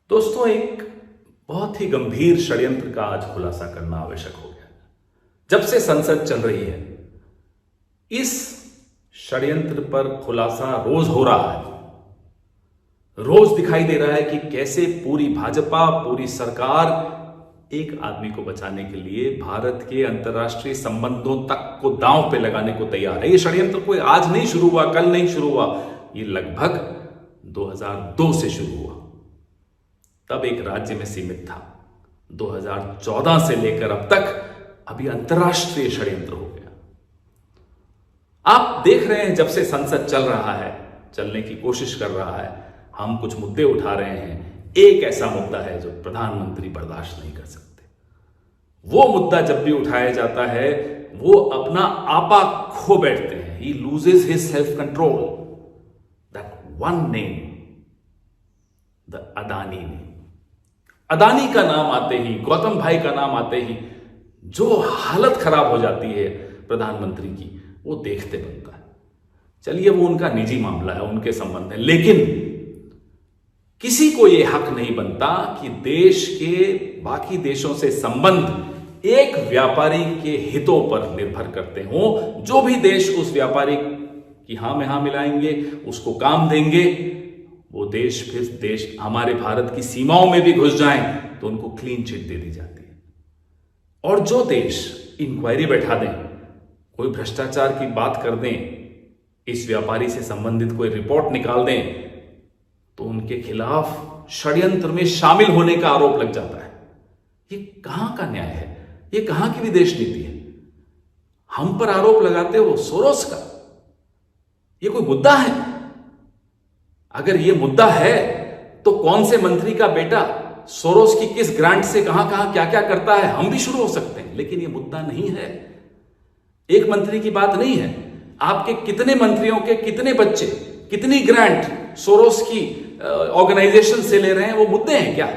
दोस्तों, एक बहुत ही गंभीर षड्यंत्र का आज खुलासा करना आवश्यक हो गया। जब से संसद चल रही है, इस षड्यंत्र पर खुलासा रोज हो रहा है। रोज दिखाई दे रहा है कि कैसे पूरी भाजपा, पूरी सरकार एक आदमी को बचाने के लिए भारत के अंतर्राष्ट्रीय संबंधों तक को दांव पे लगाने को तैयार है। ये षड्यंत्र कोई आज नहीं शुरू हुआ, कल नहीं शुरू हुआ, ये लगभग 2002 से शुरू हुआ। तब एक राज्य में सीमित था। 2014 से लेकर अब तक अभी अंतर्राष्ट्रीय षड्यंत्र हो गया। आप देख रहे हैं, जब से संसद चल रहा है, चलने की कोशिश कर रहा है, हम कुछ मुद्दे उठा रहे हैं। एक ऐसा मुद्दा है जो प्रधानमंत्री बर्दाश्त नहीं कर सकते। वो मुद्दा जब भी उठाया जाता है, वो अपना आपा खो बैठते हैं। ही loses his self control. That one name, the Adani name. Adani का नाम आते ही, गौतम भाई का नाम आते ही जो हालत खराब हो जाती है प्रधानमंत्री की, वो देखते बनता है। चलिए, वो उनका निजी मामला है, उनके संबंध है, लेकिन किसी को यह हक नहीं बनता कि देश के बाकी देशों से संबंध एक व्यापारी के हितों पर निर्भर करते हों। जो भी देश उस व्यापारी की हां में हां मिलाएंगे, उसको काम देंगे, वो देश फिर देश हमारे भारत की सीमाओं में भी घुस जाएं तो उनको क्लीन चिट दे दी जाती है। और जो देश इंक्वायरी बैठा दें, कोई भ्रष्टाचार की बात कर दें, इस व्यापारी से संबंधित कोई रिपोर्ट निकाल दें, तो उनके खिलाफ षड्यंत्र में शामिल होने का आरोप लग जाता है। ये कहां का न्याय है? ये कहां की विदेश नीति है? हम पर आरोप लगाते हो सोरोस का। ये कोई मुद्दा है? अगर ये मुद्दा है तो कौन से मंत्री का बेटा सोरोस की किस ग्रांट से कहां कहां क्या क्या करता है, हम भी शुरू हो सकते हैं। लेकिन ये मुद्दा नहीं है। एक मंत्री की बात नहीं है। आपके कितने मंत्रियों के कितने बच्चे, कितनी ग्रांट सोरोस की ऑर्गेनाइजेशन से ले रहे हैं, वो मुद्दे हैं क्या?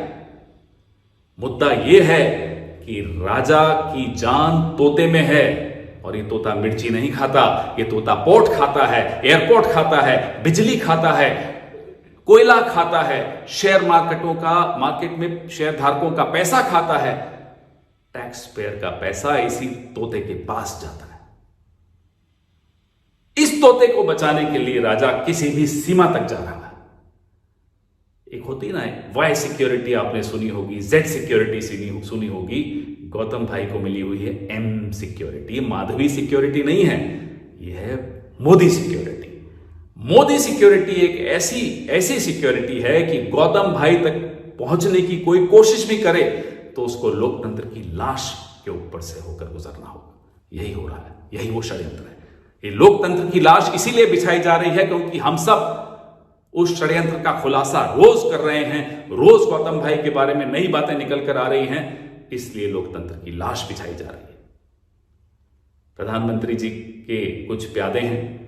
मुद्दा यह है कि राजा की जान तोते में है, और ये तोता मिर्ची नहीं खाता, ये तोता पोर्ट खाता है, एयरपोर्ट खाता है, बिजली खाता है, कोयला खाता है, शेयर मार्केट में शेयर धारकों का पैसा खाता है। टैक्स पेयर का पैसा इसी तोते के पास जाता है। इस तोते को बचाने के लिए राजा किसी भी सीमा तक जा रहा है। एक होती ना वाई सिक्योरिटी आपने सुनी होगी, जेड सिक्योरिटी सुनी होगी। गौतम भाई को मिली हुई है एम सिक्योरिटी। माधवी सिक्योरिटी नहीं है, यह है मोदी सिक्योरिटी। मोदी सिक्योरिटी एक ऐसी सिक्योरिटी है कि गौतम भाई तक पहुंचने की कोई कोशिश भी करे तो उसको लोकतंत्र की लाश के ऊपर से होकर गुजरना होगा। यही हो रहा है, यही वो षड्यंत्र है। ये लोकतंत्र की लाश इसीलिए बिछाई जा रही है क्योंकि हम सब उस षड्यंत्र का खुलासा रोज कर रहे हैं। रोज गौतम भाई के बारे में नई बातें निकल कर आ रही हैं, इसलिए लोकतंत्र की लाश बिछाई जा रही है। प्रधानमंत्री जी के कुछ प्यादे हैं,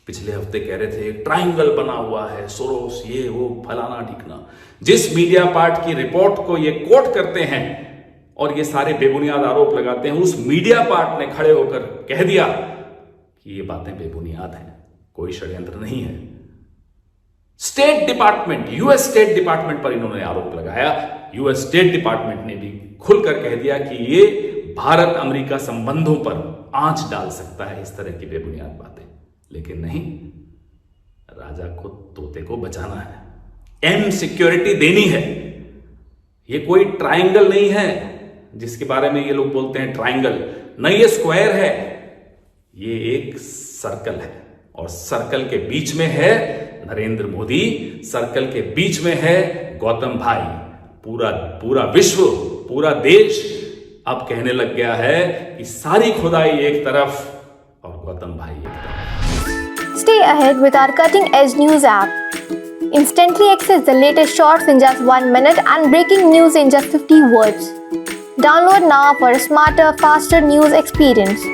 पिछले हफ्ते कह रहे थे ट्रायंगल बना हुआ है, सोरोस, ये वो, फलाना ढिकना। जिस मीडिया पार्ट की रिपोर्ट को ये कोट करते हैं और ये सारे बेबुनियाद आरोप लगाते हैं, उस मीडिया पार्ट ने खड़े होकर कह दिया कि ये बातें बेबुनियाद हैं, कोई षड्यंत्र नहीं है। State department, US state department पर इन्होंने आरोप लगाया। यूएस स्टेट डिपार्टमेंट ने भी खुलकर कह दिया कि ये भारत अमेरिका संबंधों पर आंच डाल सकता है, इस तरह की बेबुनियाद बातें। लेकिन नहीं, राजा को, तोते को बचाना है, एम सिक्योरिटी देनी है। ये कोई ट्रायंगल नहीं है जिसके बारे में ये लोग बोलते हैं ट्रायंगल। नहीं, ये स्क्वायर है, ये एक सर्कल है, और सर्कल के बीच में है नरेंद्र मोदी, सर्कल के बीच में है गौतम भाई। पूरा विश्व, पूरा देश अब कहने लग गया है कि सारी खुदाई एक तरफ और गौतम भाई एक तरफ। Stay ahead with our cutting-edge news app. Instantly access the latest shorts in just 1 minute and breaking news in just 50 words. Download now for a smarter, faster news experience.